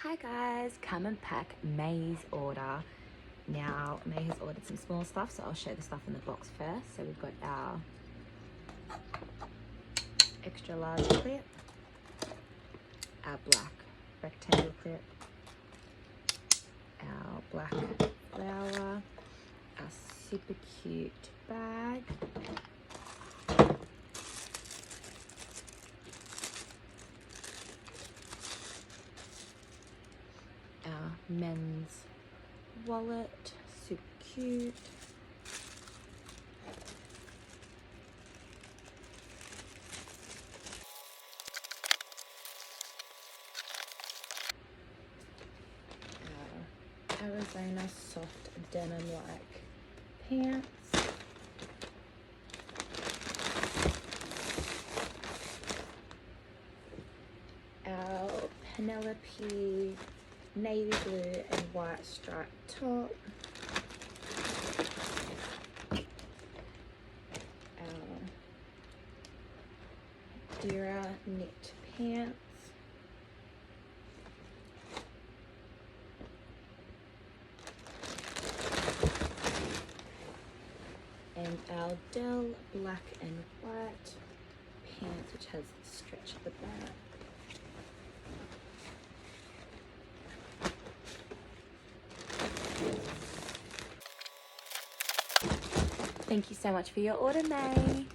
Hi guys, come and pack May's order. Now, May has ordered some small stuff, so I'll show the stuff in the box first. So we've got our extra large clip, our black rectangle clip, our black flower, our super cute bag, our men's wallet, super cute, our Arizona soft denim like pants, our Penelope navy blue and white striped top, our Dira knit pants, and our Dell black and white pants, which has stretch at the back. Thank you so much for your order, May.